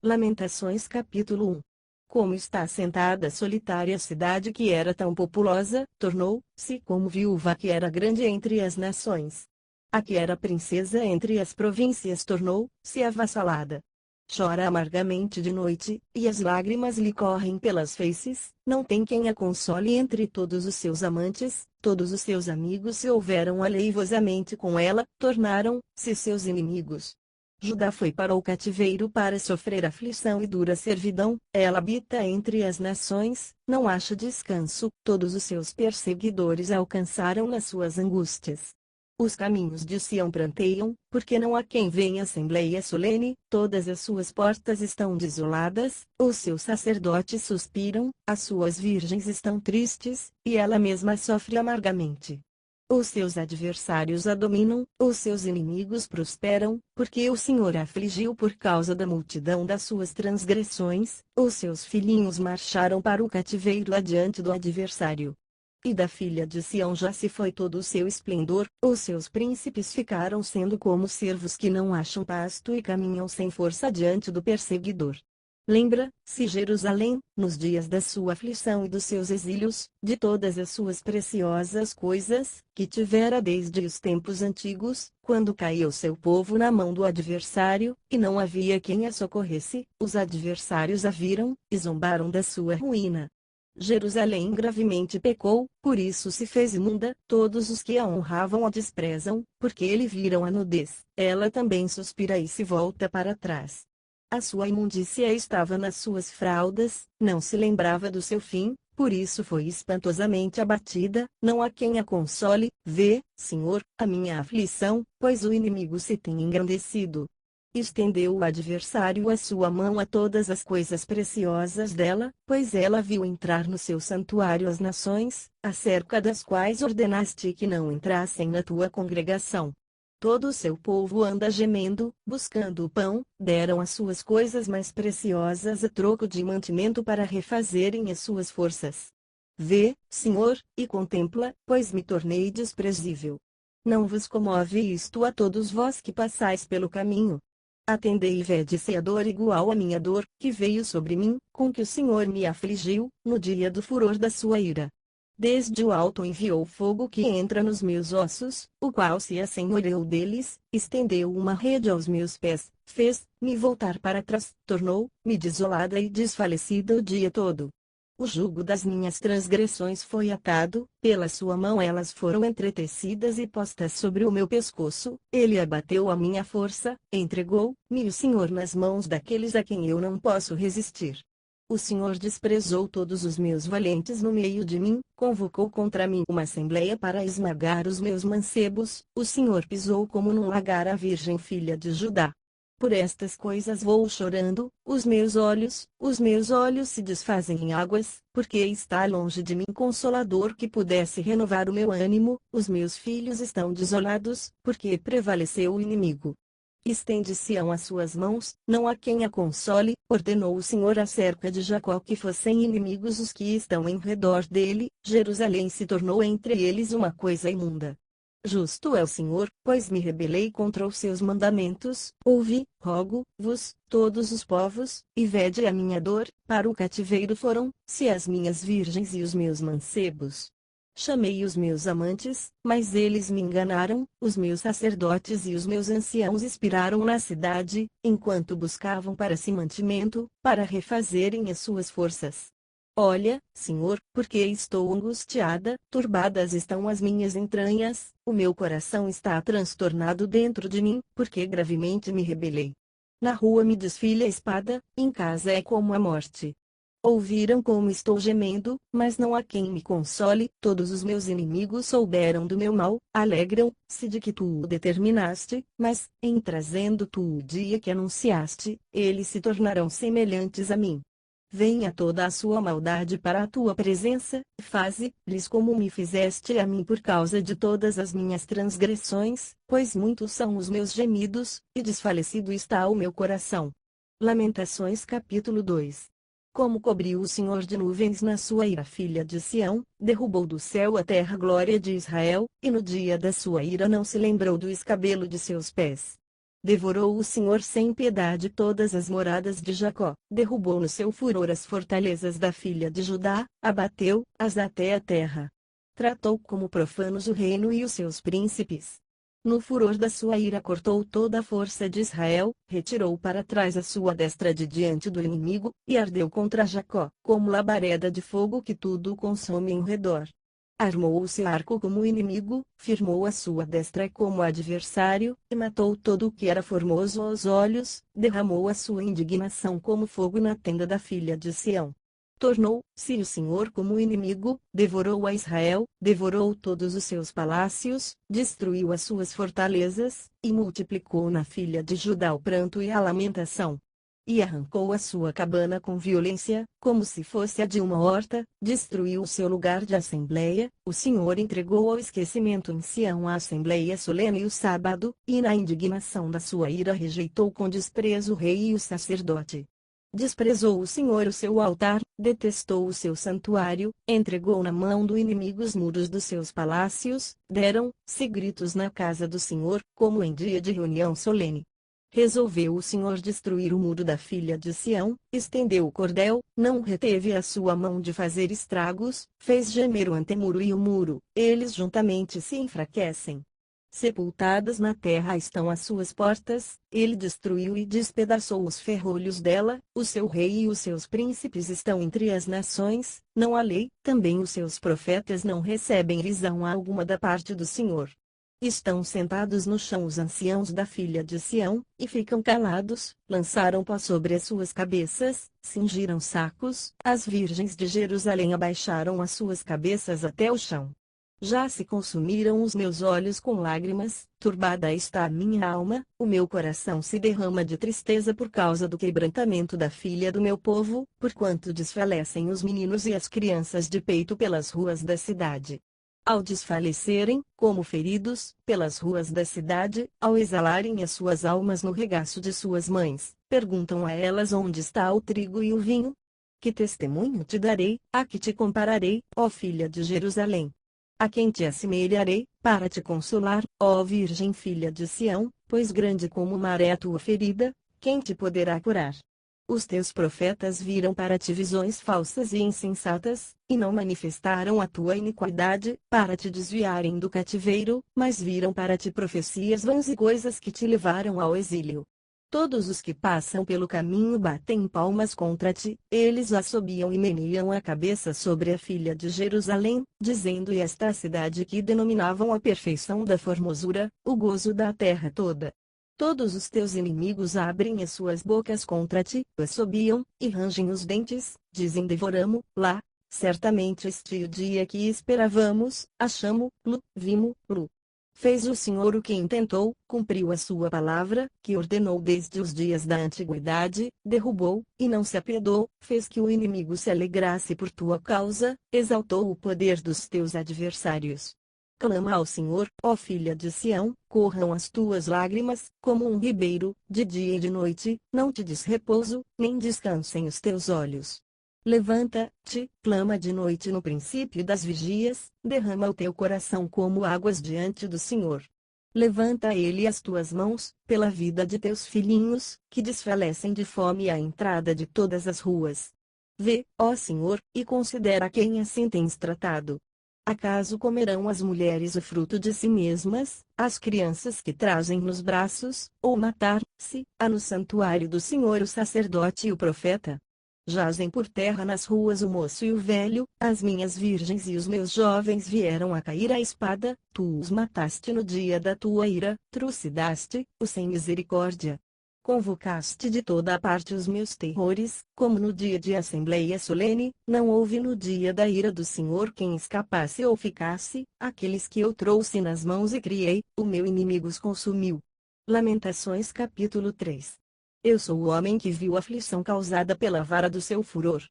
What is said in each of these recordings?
Lamentações capítulo 1. Como está assentada a solitária cidade que era tão populosa, tornou-se como viúva que era grande entre as nações. A que era princesa entre as províncias tornou-se avassalada. Chora amargamente de noite, e as lágrimas lhe correm pelas faces, não tem quem a console entre todos os seus amantes, todos os seus amigos se houveram aleivosamente com ela, tornaram-se seus inimigos. Judá foi para o cativeiro para sofrer aflição e dura servidão, ela habita entre as nações, não acha descanso, todos os seus perseguidores alcançaram nas suas angústias. Os caminhos de Sião pranteiam, porque não há quem venha assembleia solene, todas as suas portas estão desoladas, os seus sacerdotes suspiram, as suas virgens estão tristes, e ela mesma sofre amargamente. Os seus adversários a dominam, os seus inimigos prosperam, porque o Senhor a afligiu por causa da multidão das suas transgressões, os seus filhinhos marcharam para o cativeiro adiante do adversário. E da filha de Sião já se foi todo o seu esplendor, os seus príncipes ficaram sendo como cervos que não acham pasto e caminham sem força diante do perseguidor. Lembra-se Jerusalém, nos dias da sua aflição e dos seus exílios, de todas as suas preciosas coisas, que tivera desde os tempos antigos, quando caiu seu povo na mão do adversário, e não havia quem a socorresse, os adversários a viram, e zombaram da sua ruína. Jerusalém gravemente pecou, por isso se fez imunda, todos os que a honravam a desprezam, porque ele viram a nudez, ela também suspira e se volta para trás. A sua imundícia estava nas suas fraldas, não se lembrava do seu fim, por isso foi espantosamente abatida, não há quem a console, vê, Senhor, a minha aflição, pois o inimigo se tem engrandecido. Estendeu o adversário a sua mão a todas as coisas preciosas dela, pois ela viu entrar no seu santuário as nações, acerca das quais ordenaste que não entrassem na tua congregação. Todo o seu povo anda gemendo, buscando o pão, deram as suas coisas mais preciosas a troco de mantimento para refazerem as suas forças. Vê, Senhor, e contempla, pois me tornei desprezível. Não vos comove isto a todos vós que passais pelo caminho? Atendei e vede-se a dor igual à minha dor, que veio sobre mim, com que o Senhor me afligiu, no dia do furor da sua ira. Desde o alto enviou fogo que entra nos meus ossos, o qual se assenhoreou deles, estendeu uma rede aos meus pés, fez-me voltar para trás, tornou-me desolada e desfalecida o dia todo. O jugo das minhas transgressões foi atado, pela sua mão elas foram entretecidas e postas sobre o meu pescoço, ele abateu a minha força, entregou-me o Senhor nas mãos daqueles a quem eu não posso resistir. O Senhor desprezou todos os meus valentes no meio de mim, convocou contra mim uma assembleia para esmagar os meus mancebos, o Senhor pisou como num lagar a virgem filha de Judá. Por estas coisas vou chorando, os meus olhos se desfazem em águas, porque está longe de mim consolador que pudesse renovar o meu ânimo, os meus filhos estão desolados, porque prevaleceu o inimigo. Estende Sião as suas mãos, não há quem a console, ordenou o Senhor acerca de Jacó que fossem inimigos os que estão em redor dele, Jerusalém se tornou entre eles uma coisa imunda. Justo é o Senhor, pois me rebelei contra os seus mandamentos, ouvi, rogo-vos, todos os povos, e vede a minha dor, para o cativeiro foram-se as minhas virgens e os meus mancebos. Chamei os meus amantes, mas eles me enganaram, os meus sacerdotes e os meus anciãos expiraram na cidade, enquanto buscavam para si mantimento, para refazerem as suas forças. Olha, Senhor, porque estou angustiada, turbadas estão as minhas entranhas, o meu coração está transtornado dentro de mim, porque gravemente me rebelei. Na rua me desfile a espada, em casa é como a morte. Ouviram como estou gemendo, mas não há quem me console, todos os meus inimigos souberam do meu mal, alegram-se de que tu o determinaste, mas, em trazendo tu o dia que anunciaste, eles se tornarão semelhantes a mim. Venha toda a sua maldade para a tua presença, faze-lhes como me fizeste a mim por causa de todas as minhas transgressões, pois muitos são os meus gemidos, e desfalecido está o meu coração. Lamentações capítulo 2. Como cobriu o Senhor de nuvens na sua ira a filha de Sião, derrubou do céu a terra a glória de Israel, e no dia da sua ira não se lembrou do escabelo de seus pés. devorou o Senhor sem piedade todas as moradas de Jacó, derrubou no seu furor as fortalezas da filha de Judá, abateu-as até a terra. Tratou como profanos o reino e os seus príncipes. No furor da sua ira cortou toda a força de Israel, retirou para trás a sua destra de diante do inimigo, e ardeu contra Jacó, como labareda de fogo que tudo consome em redor. Armou o seu arco como inimigo, firmou a sua destra como adversário, e matou todo o que era formoso aos olhos, derramou a sua indignação como fogo na tenda da filha de Sião. Tornou-se o Senhor como inimigo, devorou a Israel, devorou todos os seus palácios, destruiu as suas fortalezas, e multiplicou na filha de Judá o pranto e a lamentação. E arrancou a sua cabana com violência, como se fosse a de uma horta, destruiu o seu lugar de assembleia, o Senhor entregou ao esquecimento em Sião a assembleia solene e o sábado, e na indignação da sua ira rejeitou com desprezo o rei e o sacerdote. Desprezou o Senhor o seu altar, detestou o seu santuário, entregou na mão do inimigo os muros dos seus palácios, deram-se gritos na casa do Senhor, como em dia de reunião solene. Resolveu o Senhor destruir o muro da filha de Sião, estendeu o cordel, não reteve a sua mão de fazer estragos, fez gemer o antemuro e o muro, eles juntamente se enfraquecem. Sepultadas na terra estão as suas portas, ele destruiu e despedaçou os ferrolhos dela, o seu rei e os seus príncipes estão entre as nações, não há lei, também os seus profetas não recebem visão alguma da parte do Senhor. Estão sentados no chão os anciãos da filha de Sião, e ficam calados, lançaram pó sobre as suas cabeças, cingiram sacos, as virgens de Jerusalém abaixaram as suas cabeças até o chão. Já se consumiram os meus olhos com lágrimas, turbada está a minha alma, o meu coração se derrama de tristeza por causa do quebrantamento da filha do meu povo, porquanto desfalecem os meninos e as crianças de peito pelas ruas da cidade. Ao desfalecerem, como feridos, pelas ruas da cidade, ao exalarem as suas almas no regaço de suas mães, perguntam a elas onde está o trigo e o vinho? Que testemunho te darei, a que te compararei, ó filha de Jerusalém? A quem te assemelharei, para te consolar, ó Virgem filha de Sião, pois grande como o mar é a tua ferida, quem te poderá curar? Os teus profetas viram para ti visões falsas e insensatas, e não manifestaram a tua iniquidade, para te desviarem do cativeiro, mas viram para ti profecias vãs e coisas que te levaram ao exílio. Todos os que passam pelo caminho batem palmas contra ti, eles assobiam e meneiam a cabeça sobre a filha de Jerusalém, dizendo: e esta cidade que denominavam a perfeição da formosura, o gozo da terra toda. Todos os teus inimigos abrem as suas bocas contra ti, assobiam, e rangem os dentes, dizem: devoramo-la, certamente este o dia que esperávamos, achamo-lo, vimo-lo. Fez o Senhor o que intentou, cumpriu a sua palavra, que ordenou desde os dias da antiguidade, derrubou, e não se apiedou, fez que o inimigo se alegrasse por tua causa, exaltou o poder dos teus adversários. Clama ao Senhor, ó filha de Sião, corram as tuas lágrimas, como um ribeiro, de dia e de noite, não te des repouso, nem descansem os teus olhos. Levanta-te, clama de noite no princípio das vigias, derrama o teu coração como águas diante do Senhor. Levanta a ele as tuas mãos, pela vida de teus filhinhos, que desfalecem de fome à entrada de todas as ruas. Vê, ó Senhor, e considera quem assim tens tratado. Acaso comerão as mulheres o fruto de si mesmas, as crianças que trazem nos braços, ou matar-se-á no santuário do Senhor o sacerdote e o profeta? Jazem por terra nas ruas o moço e o velho, as minhas virgens e os meus jovens vieram a cair à espada, tu os mataste no dia da tua ira, trucidaste-os sem misericórdia. Convocaste de toda a parte os meus terrores, como no dia de assembleia solene, não houve no dia da ira do Senhor quem escapasse ou ficasse, aqueles que eu trouxe nas mãos e criei, o meu inimigo os consumiu. Lamentações capítulo 3. Eu sou o homem que viu a aflição causada pela vara do seu furor.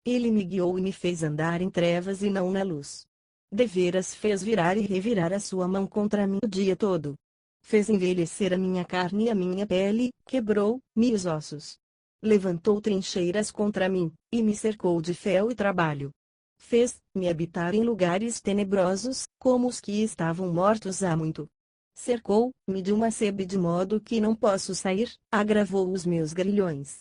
Ele me guiou e me fez andar em trevas e não na luz. Deveras fez virar e revirar a sua mão contra mim o dia todo. Fez envelhecer a minha carne e a minha pele, quebrou-me os ossos. Levantou trincheiras contra mim, e me cercou de fel e trabalho. Fez-me habitar em lugares tenebrosos, como os que estavam mortos há muito. cercou-me de uma sebe de modo que não posso sair, agravou os meus grilhões.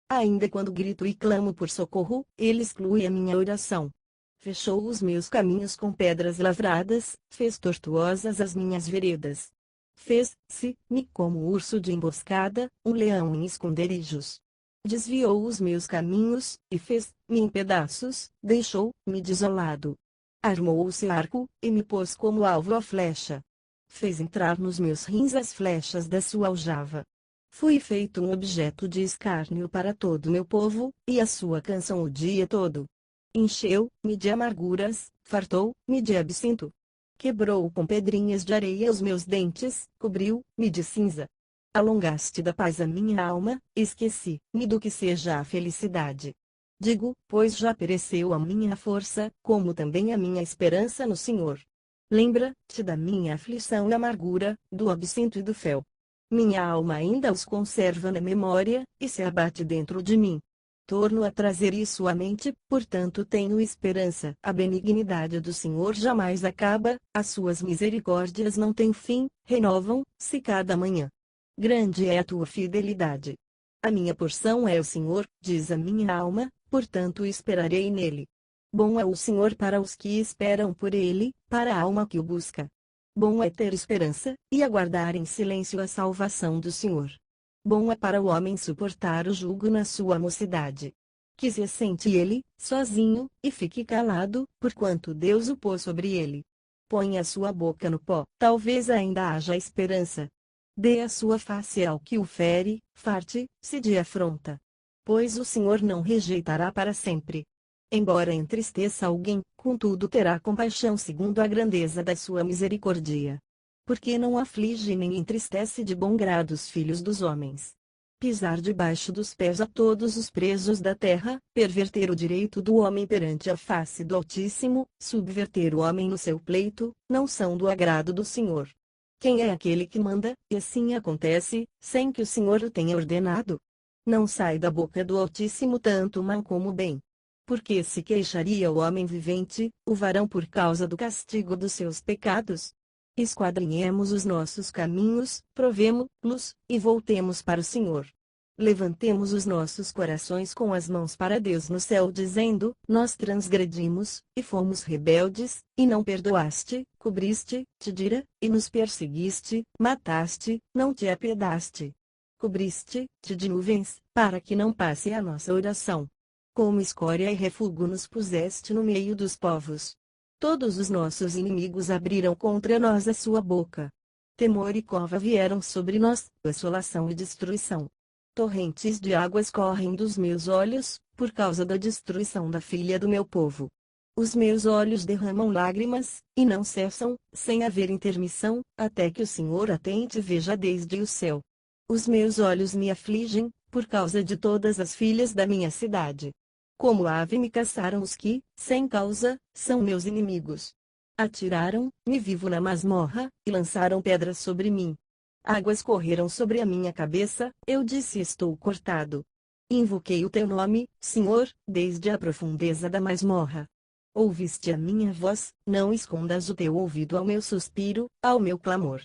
Ainda quando grito e clamo por socorro, ele exclui a minha oração. Fechou os meus caminhos com pedras lavradas, fez tortuosas as minhas veredas. Fez-se-me como urso de emboscada, um leão em esconderijos. Desviou os meus caminhos, e fez-me em pedaços, deixou-me desolado. Armou o seu arco, e me pôs como alvo a flecha. Fez entrar nos meus rins as flechas da sua aljava. Fui feito um objeto de escárnio para todo o meu povo, e a sua canção o dia todo. Encheu-me de amarguras, fartou-me de absinto. Quebrou com pedrinhas de areia os meus dentes, cobriu-me de cinza. Alongaste da paz a minha alma, esqueci-me do que seja a felicidade. Digo, pois já pereceu a minha força, como também a minha esperança no Senhor. Lembra-te da minha aflição e amargura, do absinto e do fel. Minha alma ainda os conserva na memória, e se abate dentro de mim. Torno a trazer isso à mente, portanto tenho esperança. A benignidade do Senhor jamais acaba, as suas misericórdias não têm fim, renovam-se cada manhã. Grande é a tua fidelidade. A minha porção é o Senhor, diz a minha alma, portanto esperarei nele. Bom é o Senhor para os que esperam por ele, para a alma que o busca. Bom é ter esperança, e aguardar em silêncio a salvação do Senhor. Bom é para o homem suportar o jugo na sua mocidade. Que se assente ele, sozinho, e fique calado, porquanto Deus o pôs sobre ele. Põe a sua boca no pó, talvez ainda haja esperança. Dê a sua face ao que o fere, farte-se de afronta. Pois o Senhor não rejeitará para sempre. Embora entristeça alguém, contudo terá compaixão segundo a grandeza da sua misericórdia. Porque não aflige nem entristece de bom grado os filhos dos homens. Pisar debaixo dos pés a todos os presos da terra, perverter o direito do homem perante a face do Altíssimo, subverter o homem no seu pleito, não são do agrado do Senhor. Quem é aquele que manda, e assim acontece, sem que o Senhor o tenha ordenado? Não sai da boca do Altíssimo tanto mal como bem. Porque se queixaria o homem vivente, o varão por causa do castigo dos seus pecados? Esquadrinhemos os nossos caminhos, provemo-los, e voltemos para o Senhor. Levantemos os nossos corações com as mãos para Deus no céu, dizendo: nós transgredimos, e fomos rebeldes, e não perdoaste, cobriste-te de ira, e nos perseguiste, mataste, não te apiedaste. Cobriste-te de nuvens, para que não passe a nossa oração. Como escória e refúgio nos puseste no meio dos povos. Todos os nossos inimigos abriram contra nós a sua boca. Temor e cova vieram sobre nós, assolação e destruição. Torrentes de águas correm dos meus olhos, por causa da destruição da filha do meu povo. Os meus olhos derramam lágrimas, e não cessam, sem haver intermissão, até que o Senhor atente e veja desde o céu. Os meus olhos me afligem, por causa de todas as filhas da minha cidade. Como ave me caçaram os que, sem causa, são meus inimigos. Atiraram-me vivo na masmorra, e lançaram pedras sobre mim. Águas correram sobre a minha cabeça, eu disse: estou cortado. Invoquei o teu nome, Senhor, desde a profundeza da masmorra. Ouviste a minha voz, não escondas o teu ouvido ao meu suspiro, ao meu clamor.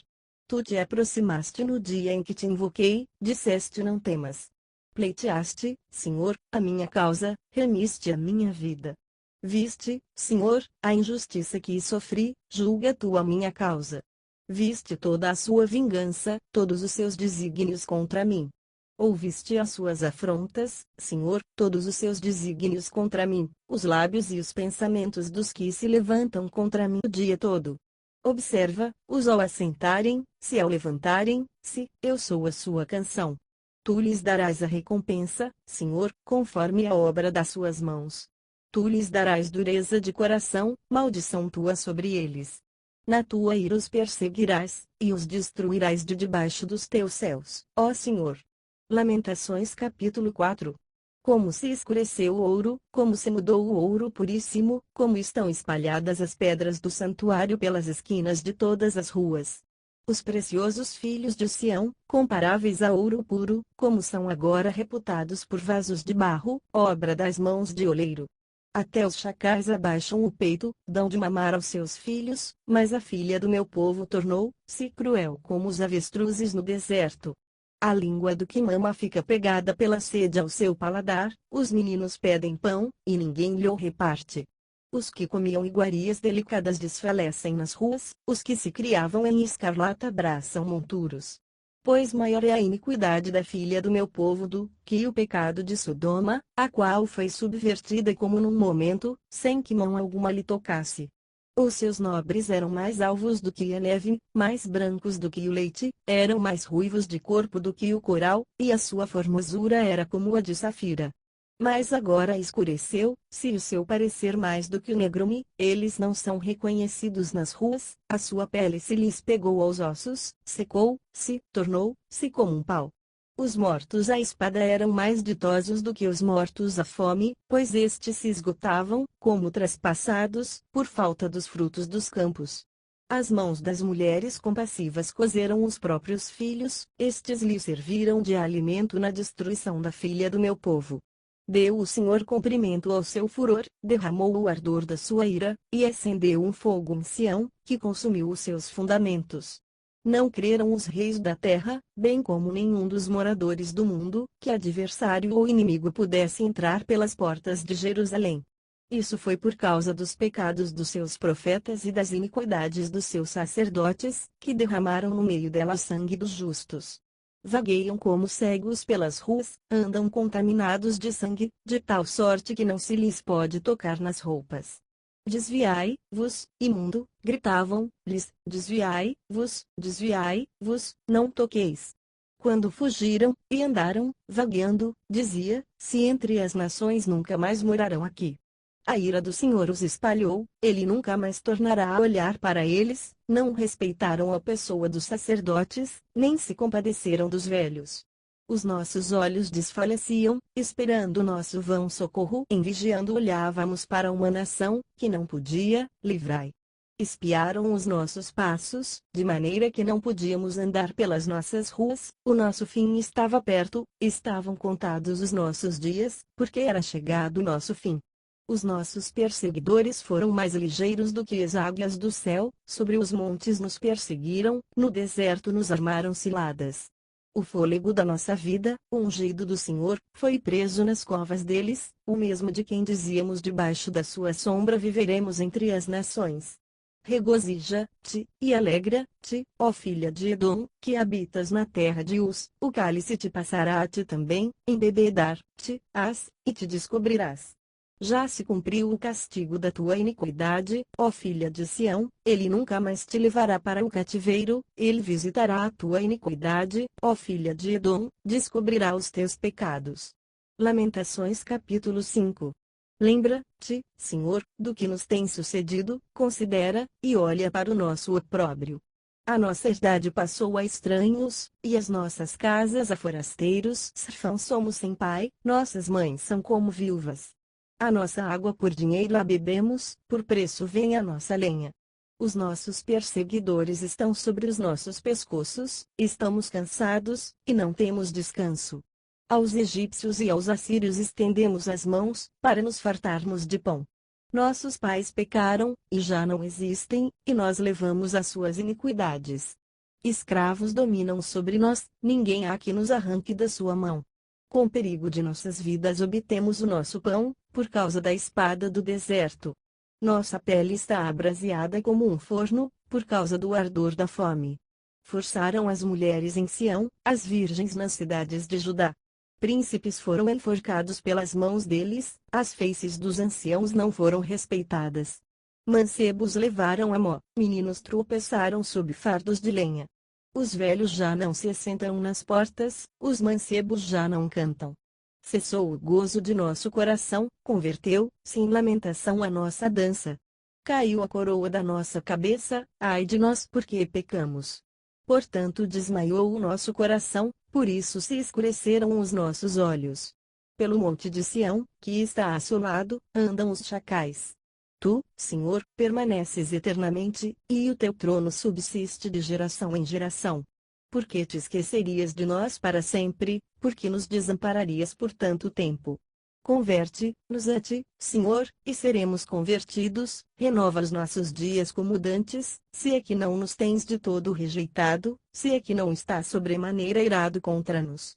Tu te aproximaste no dia em que te invoquei, disseste: não temas. Pleiteaste, Senhor, a minha causa, remiste a minha vida. Viste, Senhor, a injustiça que sofri, julga tu a minha causa. Viste toda a sua vingança, todos os seus desígnios contra mim. Ouviste as suas afrontas, Senhor, todos os seus desígnios contra mim, os lábios e os pensamentos dos que se levantam contra mim o dia todo. Observa-os ao assentarem, se ao levantarem-se, eu sou a sua canção. Tu lhes darás a recompensa, Senhor, conforme a obra das suas mãos. Tu lhes darás dureza de coração, maldição tua sobre eles. Na tua ira os perseguirás, e os destruirás de debaixo dos teus céus, ó Senhor. Lamentações capítulo 4. Como se escureceu o ouro, como se mudou o ouro puríssimo, como estão espalhadas as pedras do santuário pelas esquinas de todas as ruas. Os preciosos filhos de Sião, comparáveis a ouro puro, como são agora reputados por vasos de barro, obra das mãos de oleiro. Até os chacais abaixam o peito, dão de mamar aos seus filhos, mas a filha do meu povo tornou-se cruel como os avestruzes no deserto. A língua do que mama fica pegada pela sede ao seu paladar, os meninos pedem pão, e ninguém lhe o reparte. Os que comiam iguarias delicadas desfalecem nas ruas, os que se criavam em escarlata abraçam monturos. Pois maior é a iniquidade da filha do meu povo do que o pecado de Sodoma, a qual foi subvertida como num momento, sem que mão alguma lhe tocasse. Os seus nobres eram mais alvos do que a neve, mais brancos do que o leite, eram mais ruivos de corpo do que o coral, e a sua formosura era como a de safira. Mas agora escureceu, se o seu parecer mais do que o negrume, eles não são reconhecidos nas ruas, a sua pele se lhes pegou aos ossos, secou-se, tornou-se como um pau. Os mortos à espada eram mais ditosos do que os mortos à fome, pois estes se esgotavam, como traspassados, por falta dos frutos dos campos. As mãos das mulheres compassivas cozeram os próprios filhos, estes lhe serviram de alimento na destruição da filha do meu povo. Deu o Senhor comprimento ao seu furor, derramou o ardor da sua ira, e acendeu um fogo em Sião, que consumiu os seus fundamentos. Não creram os reis da terra, bem como nenhum dos moradores do mundo, que adversário ou inimigo pudesse entrar pelas portas de Jerusalém. Isso foi por causa dos pecados dos seus profetas e das iniquidades dos seus sacerdotes, que derramaram no meio dela sangue dos justos. Vagueiam como cegos pelas ruas, andam contaminados de sangue, de tal sorte que não se lhes pode tocar nas roupas. Desviai-vos, imundo, gritavam-lhes, desviai-vos, não toqueis. Quando fugiram, e andaram, vagueando, dizia-se entre as nações nunca mais morarão aqui. A ira do Senhor os espalhou, ele nunca mais tornará a olhar para eles, não respeitaram a pessoa dos sacerdotes, nem se compadeceram dos velhos. Os nossos olhos desfaleciam, esperando o nosso vão socorro. Em vigiando olhávamos para uma nação, que não podia, livrai. Espiaram os nossos passos, de maneira que não podíamos andar pelas nossas ruas, o nosso fim estava perto, estavam contados os nossos dias, porque era chegado o nosso fim. Os nossos perseguidores foram mais ligeiros do que as águias do céu, sobre os montes nos perseguiram, no deserto nos armaram ciladas. O fôlego da nossa vida, o ungido do Senhor, foi preso nas covas deles, o mesmo de quem dizíamos debaixo da sua sombra viveremos entre as nações. Regozija-te, e alegra-te, ó filha de Edom, que habitas na terra de Uz, o cálice te passará a ti também, embebedar-te-ás, e te descobrirás. Já se cumpriu o castigo da tua iniquidade, ó filha de Sião, ele nunca mais te levará para o cativeiro, ele visitará a tua iniquidade, ó filha de Edom, descobrirá os teus pecados. Lamentações capítulo 5. Lembra-te, Senhor, do que nos tem sucedido, considera, e olha para o nosso opróbrio. A nossa herdade passou a estranhos, e as nossas casas a forasteiros. Somos sem pai, nossas mães são como viúvas. A nossa água por dinheiro a bebemos, por preço vem a nossa lenha. Os nossos perseguidores estão sobre os nossos pescoços, estamos cansados, e não temos descanso. Aos egípcios e aos assírios estendemos as mãos, para nos fartarmos de pão. Nossos pais pecaram, e já não existem, e nós levamos as suas iniquidades. Escravos dominam sobre nós, ninguém há que nos arranque da sua mão. Com perigo de nossas vidas obtemos o nosso pão, por causa da espada do deserto. Nossa pele está abraseada como um forno, por causa do ardor da fome. Forçaram as mulheres em Sião, as virgens nas cidades de Judá. Príncipes foram enforcados pelas mãos deles, as feices dos anciãos não foram respeitadas. Mancebos levaram a mó, meninos tropeçaram sob fardos de lenha. Os velhos já não se assentam nas portas, os mancebos já não cantam. Cessou o gozo de nosso coração, converteu-se em lamentação a nossa dança. Caiu a coroa da nossa cabeça, ai de nós porque pecamos. Portanto desmaiou o nosso coração, por isso se escureceram os nossos olhos. Pelo monte de Sião, que está assolado, andam os chacais. Tu, Senhor, permaneces eternamente, e o teu trono subsiste de geração em geração. Por que te esquecerias de nós para sempre, por que nos desampararias por tanto tempo? Converte-nos a ti, Senhor, e seremos convertidos. Renova os nossos dias como dantes, se é que não nos tens de todo rejeitado, se é que não estás sobremaneira irado contra nós.